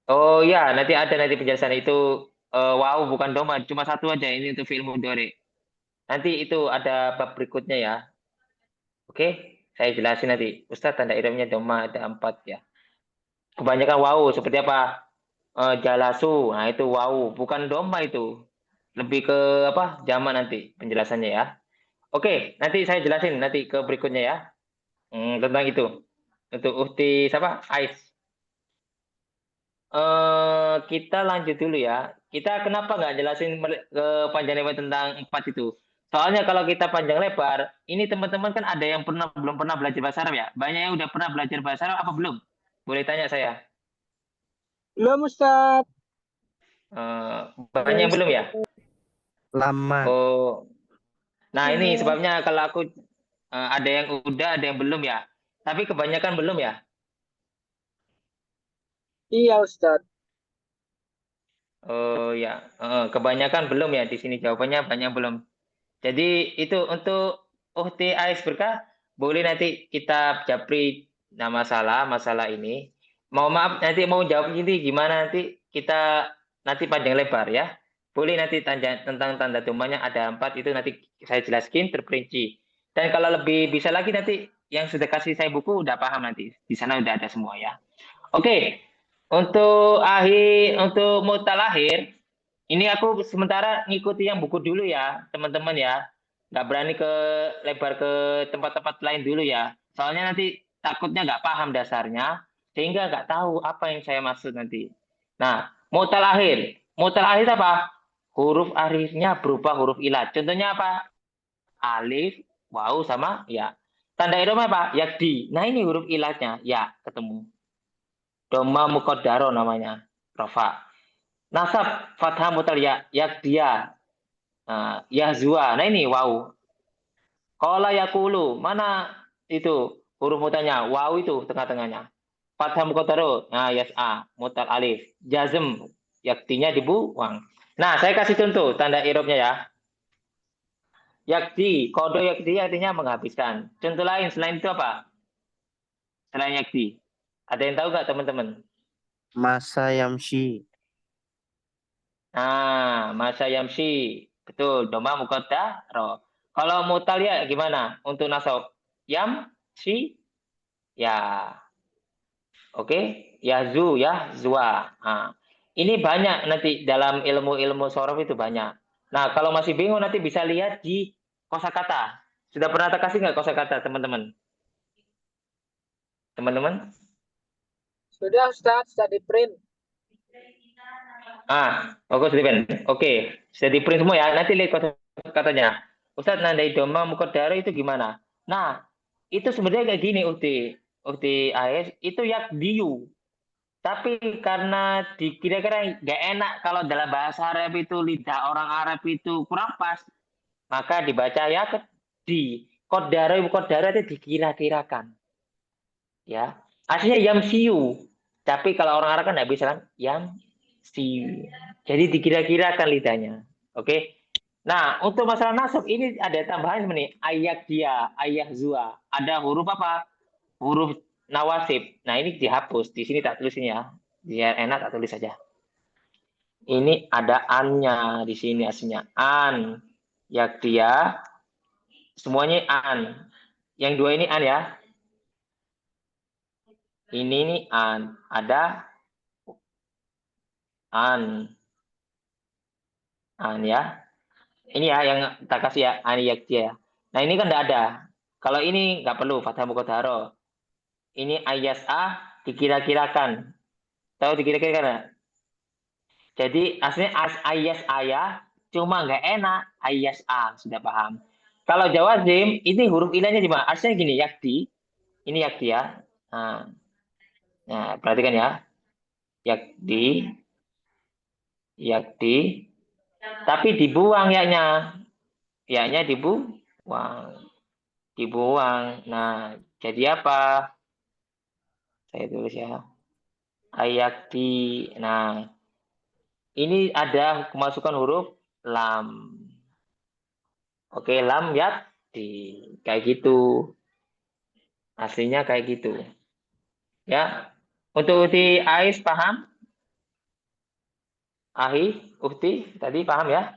Oh ya, nanti ada nanti penjelasan itu. Wow, bukan doma, cuma satu aja ini untuk fi'il mudhari. Nanti itu ada bab berikutnya ya. Oke, saya jelasin nanti. Ustadz, tanda i'rabnya doma ada 4 ya. Kebanyakan wow, seperti apa? Jalasu, nah itu wow, bukan doma itu. Lebih ke apa? Zaman nanti penjelasannya ya. Oke, nanti saya jelasin nanti ke berikutnya ya. Tentang itu. Untuk Uhti siapa? Ais. Kita lanjut dulu ya. Kita kenapa nggak jelasin ke panjang lebar tentang 4 itu? Soalnya kalau kita panjang lebar, ini teman-teman kan ada yang belum pernah belajar bahasa Arab ya. Banyak yang udah pernah belajar bahasa Arab apa belum? Boleh tanya saya. Belum, Ustaz. Banyak yang belum ya? Lama. Oh. Nah, ini sebabnya kalau aku ada yang udah, ada yang belum ya. Tapi kebanyakan belum ya. Iya, Ustaz. Oh ya, kebanyakan belum ya di sini jawabannya banyak belum. Jadi itu untuk Uhti Ais Berkah, boleh nanti kita japri masalah ini. Mau maaf nanti mau jawab ini gimana nanti kita nanti panjang lebar ya. Boleh nanti tentang tanda domanya ada 4 itu nanti saya jelaskan terperinci. Dan kalau lebih bisa lagi nanti yang sudah kasih saya buku udah paham nanti. Di sana udah ada semua ya. Oke. Untuk mutalahir, ini aku sementara ngikuti yang buku dulu ya, teman-teman ya. Nggak berani ke lebar ke tempat-tempat lain dulu ya. Soalnya nanti takutnya nggak paham dasarnya, sehingga nggak tahu apa yang saya maksud nanti. Nah, mutalahir. Mutalahir apa? Huruf akhirnya berubah huruf ilat. Contohnya apa? Alif, waw, sama ya. Tanda irama apa? Yakdi. Nah, ini huruf ilatnya. Ya, ketemu. Doma mukodaro namanya. Rafa. Nasab fathah mutal ya. Yakdia. Yahzua. Nah, ini waw. Qala yakulu. Mana itu huruf mutalnya? Waw itu tengah-tengahnya. Fathah mukodaro. Nah, yas'a. Mutal alif. Jazm. Yakdinya dibuang. Nah, saya kasih contoh tanda irobnya ya. Yakdi, kodo yakdi artinya menghabiskan. Contoh lain selain itu apa? Selain yakdi. Ada yang tahu nggak teman-teman? Masa yamshi. Nah, masa yamshi. Betul, doma muqaddaro. Kalau mutalia gimana? Untuk nasab yamshi ya. Oke, yazu ya, zua. Nah, ini banyak nanti dalam ilmu-ilmu sorof itu banyak. Nah, kalau masih bingung nanti bisa lihat di kosakata. Sudah pernah kasih nggak kosakata, teman-teman? Teman-teman? Sudah, Ustaz. Sudah di print. Oke, sudah di print. Oke, sudah di print semua ya. Nanti lihat kosakatanya. Ustadz, nandai doma mukodaro itu gimana? Nah, itu sebenarnya kayak gini, Ukti AS, itu yakdiyu. Tapi karena kira-kira nggak enak kalau dalam bahasa Arab itu lidah orang Arab itu kurang pas, maka dibaca yakdi. Kodaro itu dikira-kirakan. Ya, aslinya yamsiyu. Tapi kalau orang Arab kan nggak bisa kan yamsiyu. Jadi dikira-kirakan lidahnya. Oke. Nah, untuk masalah nasab ini ada tambahan sebenarnya ayak dia, ayah zua. Ada huruf apa? Huruf nawasib. Nah, ini dihapus. Di sini tak tulis ini ya. Biar enak tak tulis saja. Ini ada an-nya di sini aslinya. An. Yak dia. Semuanya an. Yang dua ini an ya. Ini nih an. Ada an. An ya. Ini ya yang tak kasih ya. An yak dia. Nah, ini kan tidak ada. Kalau ini nggak perlu. Fathah muqaddaro. Ini ayas a dikira-kirakan. Tahu dikira-kirakan nggak? Jadi aslinya ayas ayah cuma nggak enak ayas a, sudah paham. Kalau jawazim ini huruf ilahnya di mana? Aslinya gini yakdi, ini yakdi ya. Nah, perhatikan ya, yakdi, tapi dibuang yaknya dibuang. Nah, jadi apa? Saya tulis ya, ayakdi. Nah, ini ada kemasukan huruf lam. Oke, lam yati. Kayak gitu. Aslinya kayak gitu. Ya. Untuk di Ais paham? Ahi, Ukti, tadi paham ya?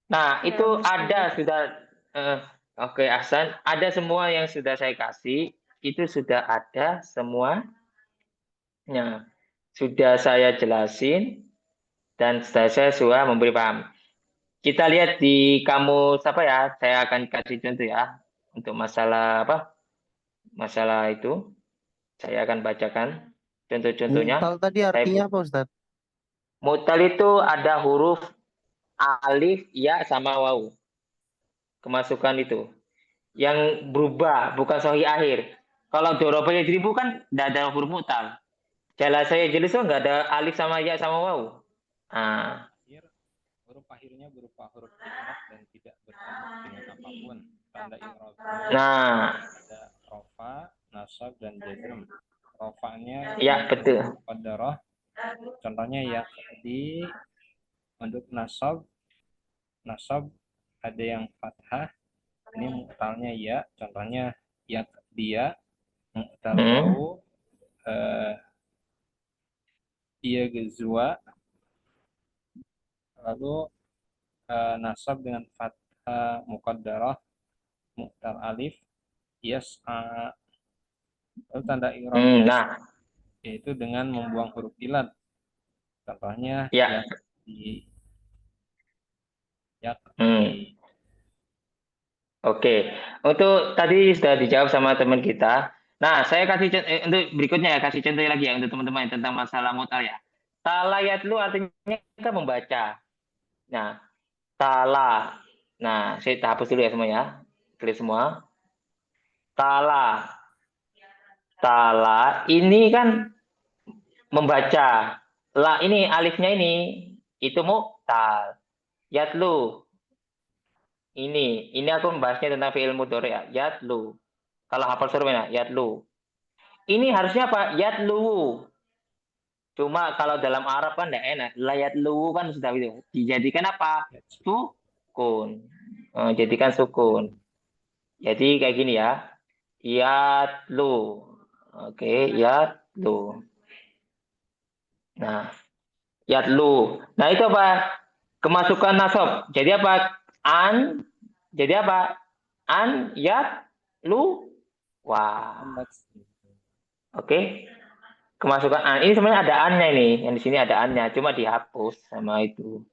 Nah, Ya, itu Ustaz. ada sudah. Oke, Ahsan. Ada semua yang sudah saya kasih. Itu sudah ada semuanya. Sudah saya jelasin. Dan saya sudah memberi paham. Kita lihat di kamus apa ya? Saya akan kasih contoh ya. Untuk masalah apa? Masalah itu. Saya akan bacakan contoh-contohnya. Mutal tadi artinya apa, Ustaz? Mutal itu ada huruf alif, ya, sama waw. Kemasukan itu. Yang berubah, bukan sahih akhir. Kalau doroba yadribu kan tidak ada huruf mutal. Jala saya jelas nggak ada alif sama ya sama waw. Nah. Huruf akhirnya berupa huruf kiamat dan tidak bertemu dengan apapun. Tanda i'rabnya ada rofa, nasab, dan jazm. Rofanya ya betul. Qadarah. Contohnya ya di untuk nasab ada yang fathah. Ini mu'talnya ya. Contohnya ya dia. Mu'tal wawu. Iya gezua. Lalu nasab dengan fathah muqaddarah, mu'tal alif, yas'a. Lalu tanda i'rabnya yaitu dengan membuang huruf ilat. Contohnya yakdi. Oke, untuk tadi sudah dijawab sama teman kita. Nah, saya kasih untuk berikutnya ya, kasih contoh lagi ya untuk teman-teman tentang masalah mutal ya. Talayatlu artinya kita membaca. Nah, tala. Nah, saya hapus dulu ya semua ya. Clear semua. Tala. Tala ini kan membaca. La ini alifnya ini itu mu'tal. Yatlu. Ini aku membahasnya tentang fi'il mudhari ya. Yatlu. Kalau hafal survei yatlu. Ini harusnya apa? Yatlu. Cuma kalau dalam Arab kan tidak enak. Layatlu kan sudah itu. Dijadikan apa? Sukun. Jadikan sukun. Jadi kayak gini ya. Yatlu. Oke, yatlu. Nah, yatlu. Nah, itu apa? Kemasukan nasab. Jadi apa? An. Jadi apa? An, yatlu. Wah. Oke. Kemasukan an. Ini sebenarnya ada an-nya ini. Yang di sini ada an-nya. Cuma dihapus sama itu.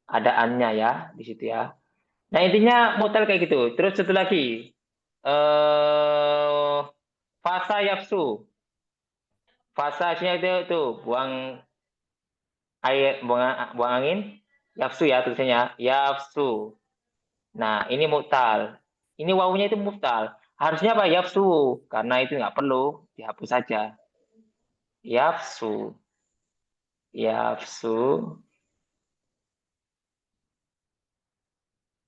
Ada an-nya ya. Di situ ya. Nah, intinya mutal kayak gitu. Terus satu lagi. Fasa yafsu. Fasanya itu buang air, buang angin. Yafsu ya tulisannya. Yafsu. Nah, ini mutal. Ini wawunya itu mutal. Harusnya apa? Yafsu. Karena itu nggak perlu. Dihapus saja. Yafsu. Yafsu.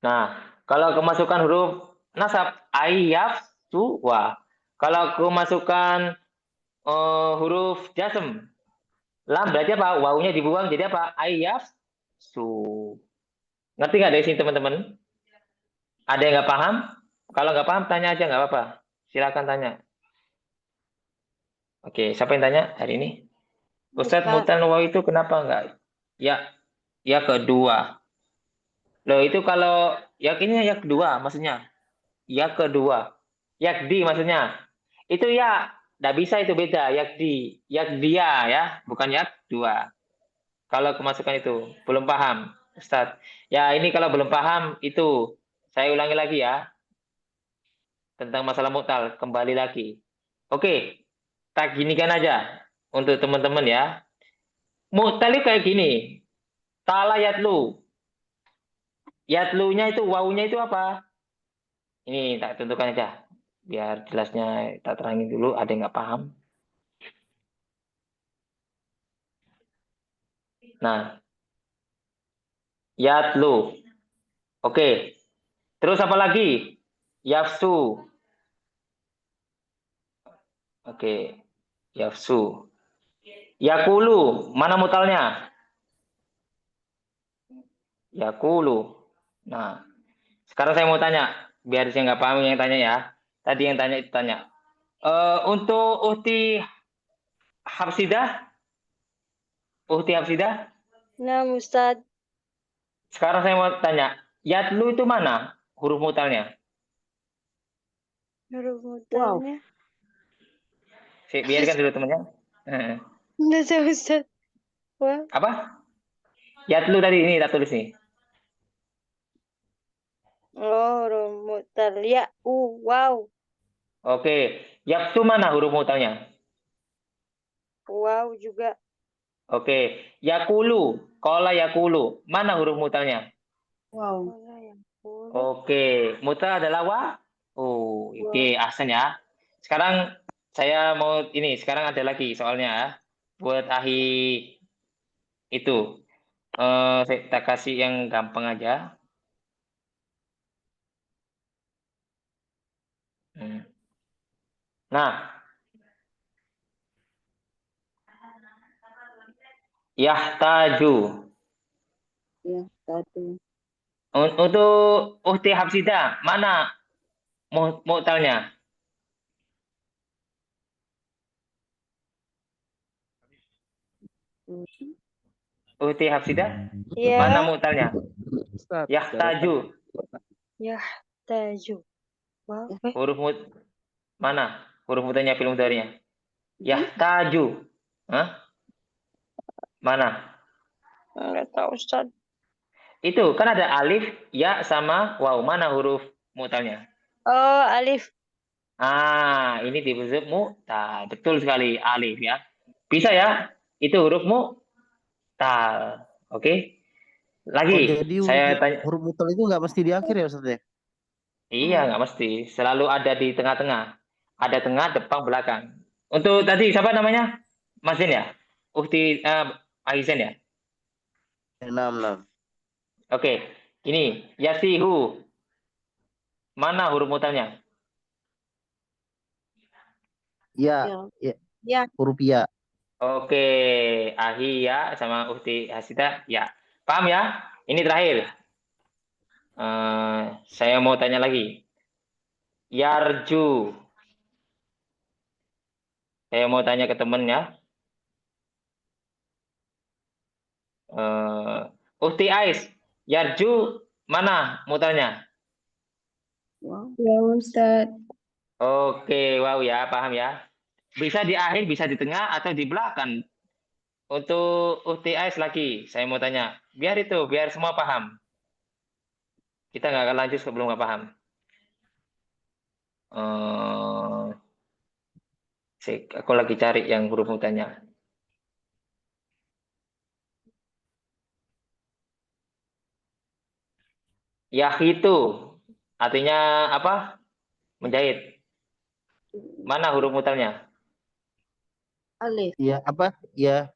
Nah, kalau kemasukan huruf nasab. Ayyafsu. Wah. Kalau kemasukan huruf jasm. Lam berarti apa? Wawunya dibuang jadi apa? Ayyafsu. Ngerti nggak dari sini teman-teman? Ada yang nggak paham? Kalau nggak paham tanya aja nggak apa-apa. Silakan tanya. Oke, siapa yang tanya hari ini? Ustadz mutal waw itu kenapa nggak? Ya kedua. Loh itu kalau yakinnya ya kedua maksudnya. Ya kedua. Yakdi maksudnya. Itu ya nggak bisa itu beda. Yakdi. Yakdia ya, bukan yak dua. Kalau kemasukan itu belum paham, Ustadz. Ya ini kalau belum paham itu saya ulangi lagi ya. Tentang masalah mutal, kembali lagi. Oke, tak ginikan aja untuk teman-teman ya. Mutal itu kayak gini. Tala yatlu. Yatlunya itu, wawunya itu apa? Ini tak tentukan aja. Biar jelasnya tak terangin dulu, ada yang nggak paham. Nah, yatlu. Oke. Terus apa lagi? Yafsu. Oke. Yafsu. Yakulu. Mana mutalnya? Yakulu. Nah, Sekarang saya mau tanya, biar saya nggak paham yang tanya ya. Tadi yang tanya itu tanya. Untuk Uhti Hafsidah, Nah, Ustaz. sekarang saya mau tanya, yatlu itu mana huruf mutalnya? Huruf mutalnya. Biarkan dulu temannya. Nggak tahu, Ustaz. Wah. Apa? Yatlu tadi ini tak tulis nih. Oh, huruf mutal. Ya, wow. Oke, yaktu mana huruf mutalnya? Wow juga. Oke, yakulu, kola yakulu, mana huruf mutalnya? Wow. Oke, mutal adalah wa. Oh, oke, ahsan ya. Sekarang saya mau ini, sekarang ada lagi soalnya ya. Buat ahi itu. Kita kasih yang gampang aja. Nah, yahtaju. Yahtaju. Untuk Uhti Hafsidah, mana mu'talnya? Uhti Hafsidah, mana mu'talnya? Yahtaju. Yahtaju. Wow. Huruf mana? Huruf mu'talnya fi'il mudhari'nya. Yahtaju. Hah? Mana? Enggak tahu, Ustaz. Itu kan ada alif, ya sama waw. Mana huruf mu'talnya? Oh, alif. Ini disebut mu'tal. Betul sekali, alif ya. Bisa ya? Itu huruf mu'tal. Oke? Lagi, jadi saya tanya. huruf mutal itu nggak mesti di akhir ya Ustaz ya? Iya, nggak mesti. Selalu ada di tengah-tengah. Ada tengah, depan, belakang. Untuk tadi, siapa namanya? Mas Zain ya? Uhti Aizen ya? 6. Oke, ini yasihu. Mana huruf mutalnya? Ya. Huruf ya. Oke, ahi ya sama Uhti Hasita ya. Paham ya? Ini terakhir. Saya mau tanya lagi. Yarju. Saya mau tanya ke temen ya. Uhti Ais. Yarju mana mutalnya? Ya Ustaz. Oke, wow ya, paham ya. Bisa di akhir, bisa di tengah, atau di belakang. Untuk UTS lagi, saya mau tanya. Biar semua paham. Kita nggak akan lanjut sebelum nggak paham. Aku lagi cari yang huruf mutanya. Yahitu, artinya apa? Menjahit. Mana huruf mutalnya? Alif. Iya, apa? Iya.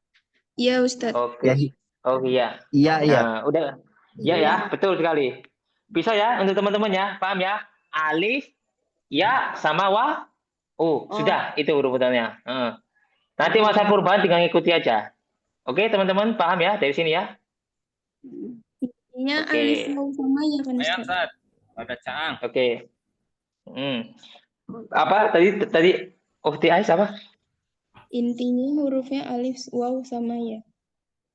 Iya Ustaz. Oke. Oh iya. Iya, iya. Nah, udah. Iya ya, betul sekali. Bisa ya untuk teman-teman ya, paham ya? Alif, ya sama wa. Sudah itu huruf mutalnya. Nanti Mas Purban tinggal ngikuti aja. Oke, teman-teman paham ya dari sini ya? Intinya Oke. alif waw sama ya kan Saya Ustaz? Ustaz, ada Caang. Oke. Apa tadi Uhti Ais apa? Intinya hurufnya alif waw sama ya.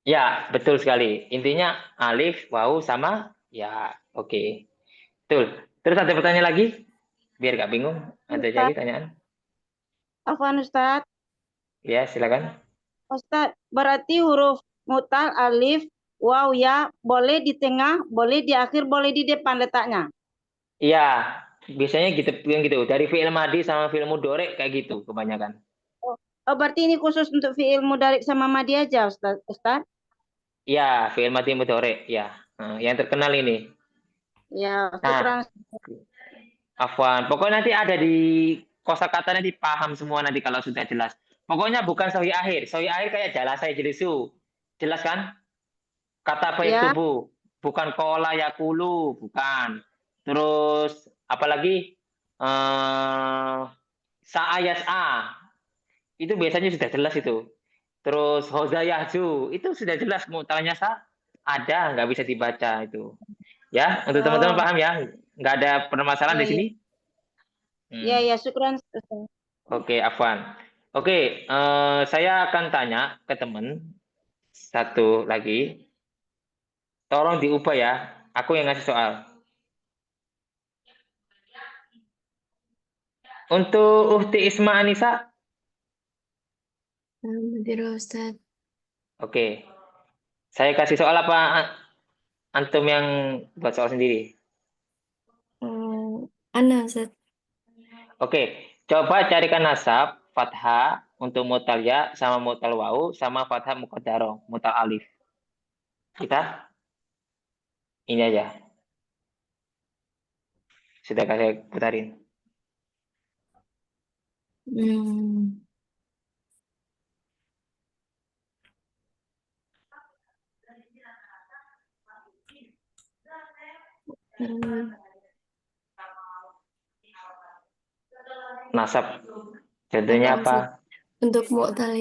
Ya, betul sekali. Intinya alif, waw sama ya. Oke. Betul. Terus ada pertanyaan lagi? Biar gak bingung. Ada lagi pertanyaan? Afwan, Ustaz. Ya, silakan. Ustaz, berarti huruf mutal alif, waw, ya, boleh di tengah, boleh di akhir, boleh di depan letaknya. Iya, biasanya gitu, yang gitu. Dari fi'il madi sama fi'il mudhari kayak gitu kebanyakan. Oh, berarti ini khusus untuk fi'il mudhari sama madi aja, Ustaz? Iya, fi'il madi mudhari, ya. Yang terkenal ini. Ya, Nah, afwan. Pokoknya nanti ada di kosakata nanti paham semua nanti kalau sudah jelas. Pokoknya bukan sahih akhir. Sahih akhir kayak jalasa jelisu. Jelas kan? Kata baik tubuh. Bukan kola yakulu, bukan. Terus apalagi sa'ayas a. Itu biasanya sudah jelas itu. Terus hozayahju itu sudah jelas mutalnya ada nggak bisa dibaca itu. Ya, untuk teman-teman paham ya? Nggak ada permasalahan di sini? Ya, ya, syukran. Ustaz. Oke, Afwan. Oke, saya akan tanya ke teman satu lagi. Tolong diubah ya. Aku yang ngasih soal. Untuk Uhti Isma Anissa. Alhamdulillah Ustaz. Oke. Saya kasih soal apa antum yang buat soal sendiri? Ana Ustaz. Oke. Coba carikan nasab fathah untuk mutal ya sama mutal wau sama fathah muqaddarah, mutal alif. Kita ini aja. Sudah kasih putarin. Nasab. Contohnya apa? Untuk mu'tal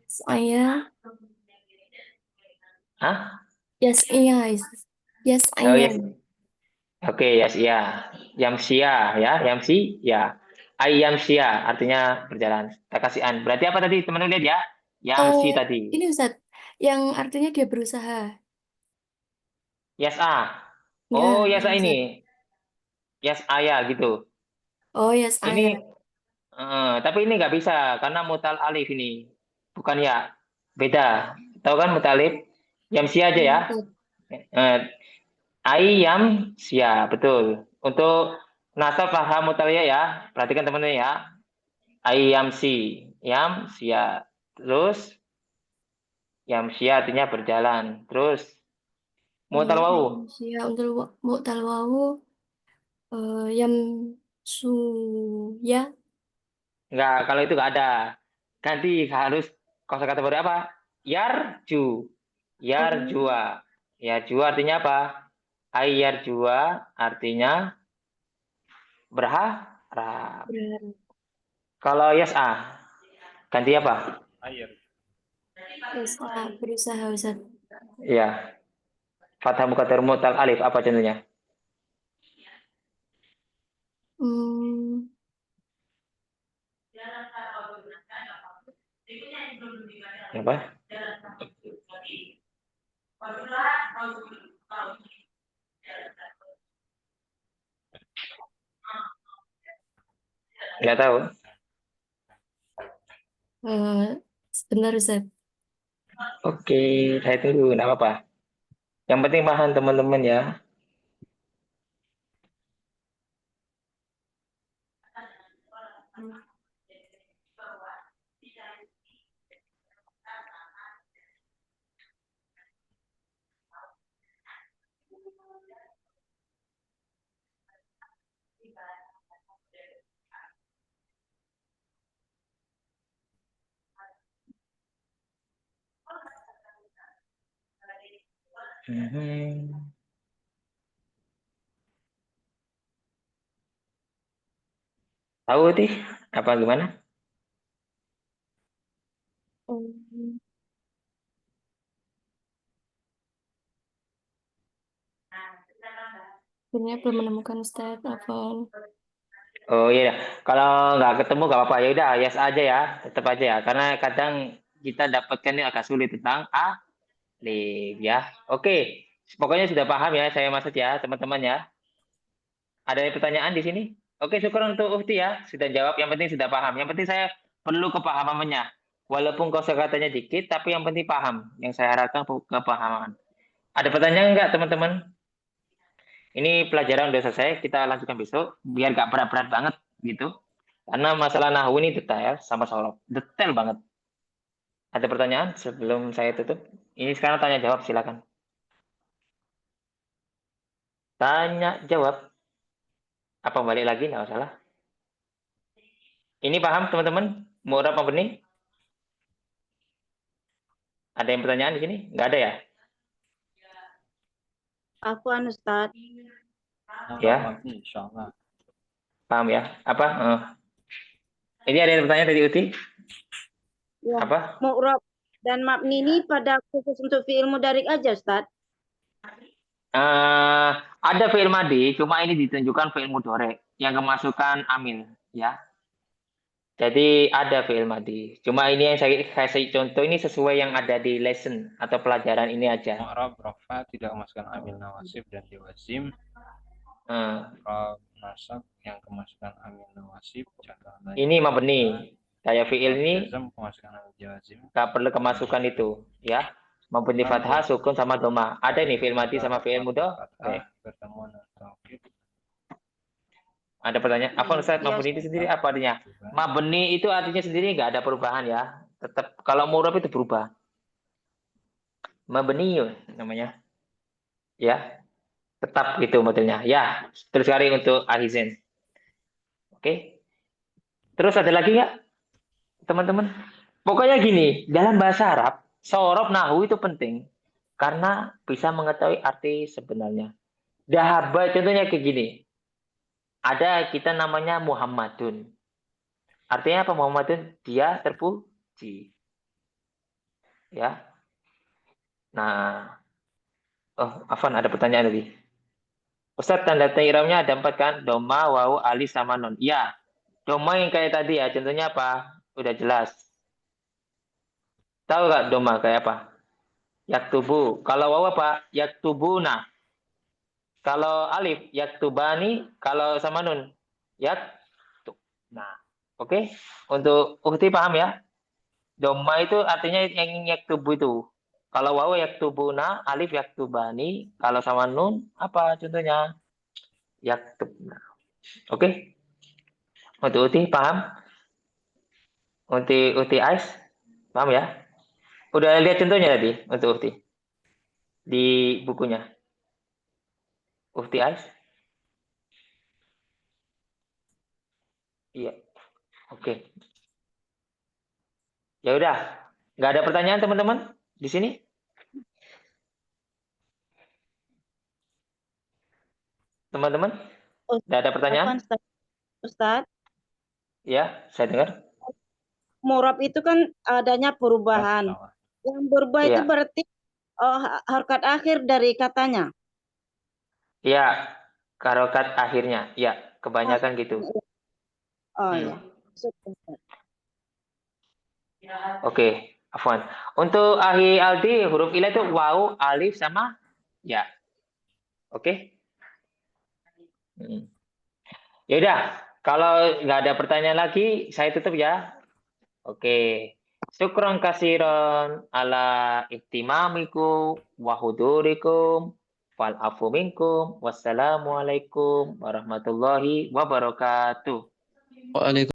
saya Hah? yes Oh, yes. ayam. Oke, yes, ya. Yamsia ya, yamsi ya. Ayamsia artinya berjalan. Takasian. Berarti apa tadi? Teman-teman lihat ya. Yamsi tadi. Ini Ustaz, yang artinya dia berusaha. Yas'a. Ya, Oh, ya, yas'a Ustaz. ini. Yas'aya gitu. Oh, yes Ini ayam. tapi ini nggak bisa karena mutal alif ini. Bukan ya. Beda. Tahu kan mutal alif? Yamsia aja ya. Ayam sia, betul. Untuk nasab faham mutaliyah ya. Perhatikan teman-teman ya. Ayam si, yam sia. Terus yam sia artinya berjalan. Terus mutal wau. Ya, untuk mu'tal wawu yam su ya. Enggak, kalau itu enggak ada. Ganti harus kosakata baru apa? Yarju. Yarjua. Yarjua artinya apa? Ayarjua artinya berharap. Kalau yas'a ganti apa? Air. Berusaha Ustaz. Iya. Fathah muqaddar mutal alif apa contohnya? Apa? Nggak tahu. Sebentar Ustaz. Oke, saya tunggu. Nggak apa-apa. Yang penting paham teman-teman ya. Tahu sih apa gimana? Sebenarnya belum menemukan Ustaz apa. Oh iya, kalau nggak ketemu nggak apa-apa ya udah yes aja ya, tetap aja ya, karena kadang kita dapatkan ini agak sulit tentang alif ya. Oke, pokoknya sudah paham ya saya maksud ya teman-teman ya. Ada pertanyaan di sini? Oke, syukur untuk Uhti ya, sudah jawab. Yang penting sudah paham. Yang penting saya perlu kepahamannya. Walaupun kosakatanya dikit, tapi yang penting paham. Yang saya harapkan kepahaman. Ada pertanyaan nggak teman-teman? Ini pelajaran udah selesai, kita lanjutkan besok. Biar nggak berat-berat banget gitu. Karena masalah nahwu ini detail sama sorof. Detail banget. Ada pertanyaan sebelum saya tutup? Ini sekarang tanya jawab, silakan. Tanya jawab. Apa balik lagi? Nggak masalah. Ini paham teman-teman? Mu'rab apa nih? Ada yang pertanyaan di sini? Nggak ada ya? Aku Ustaz. Ya. Paham ya? Apa? Ini ada yang pertanyaan dari Uti? Ya. Apa? Mu'rab dan mabni ini pada khusus untuk fi'il mudhari aja Ustaz? Ada fi'il madi, cuma ini ditunjukkan fi'il mudhari yang kemasukan amil, ya. Jadi ada fi'il madi. Cuma ini yang saya kasih contoh ini sesuai yang ada di lesson atau pelajaran ini aja. Mu'rab rafa tidak kemasukan amil nawasib dan jawazim. Mu'rab nasab yang kemasukan amil nawasib. Contohnya ini mabni. Kayak fi'il ini jazm kemasukan amil jawazim. nggak perlu kemasukan itu, ya. Mabni fathah, sukun sama dhamma. Ada nih fi'il madi sama fi'il mudhari. Bertemu dan taukid. Ada pertanyaan? Apa Ustaz, mabni itu sendiri apa artinya? Mabni itu artinya sendiri nggak ada perubahan ya. Tetap kalau mu'rab itu berubah. Mabni namanya. Ya. Tetap gitu modelnya. Ya, terus sekali untuk Ahizin. Oke. Terus ada lagi nggak? Teman-teman. Pokoknya gini, dalam bahasa Arab, sorof nahu itu penting karena bisa mengetahui arti sebenarnya. Dahaba contohnya kayak gini. Ada kita namanya Muhammadun. Artinya apa Muhammadun? Dia terpuji. Ya. Nah. Oh, Afan ada pertanyaan tadi. Ustaz, tanda i'rabnya ada 4 kan? Doma, wawu, alif, sama nun. Ya. Doma yang kayak tadi ya. Contohnya apa? Udah jelas. Tahu nggak doma kayak apa? Yaktubu. Kalau wawu apa? Yaktubuna. Kalau alif, yaktubani. Kalau sama nun, yaktub. Nah, oke. Untuk ukti paham ya? Doma itu artinya yang yaktubu itu. Kalau wawu yaktubuna, alif yaktubani. Kalau sama nun, apa contohnya? Yaktubna. Oke. Untuk uti paham? Uti Ais, paham ya? Udah lihat contohnya tadi untuk ukti di bukunya. Ufti Ais? Iya. Oke. Ya udah. Nggak ada pertanyaan teman-teman di sini? Teman-teman? Nggak ada pertanyaan? Ustaz. Ya, saya dengar. Mu'rab itu kan adanya perubahan. Yang berubah itu berarti harokat akhir dari katanya. Iya, harokat akhirnya. Ya, kebanyakan gitu. Oh ya. Oke, Afwan. Untuk Ahi Aldi, huruf ilah itu wawu, alif, sama ya. Oke. Ya udah, kalau nggak ada pertanyaan lagi, saya tutup ya. Oke. Syukron kasiron ala ihtimamikum wa hudurikum wal afu minkum. Wassalamualaikum warahmatullahi wabarakatuh. Waalaikumsalam.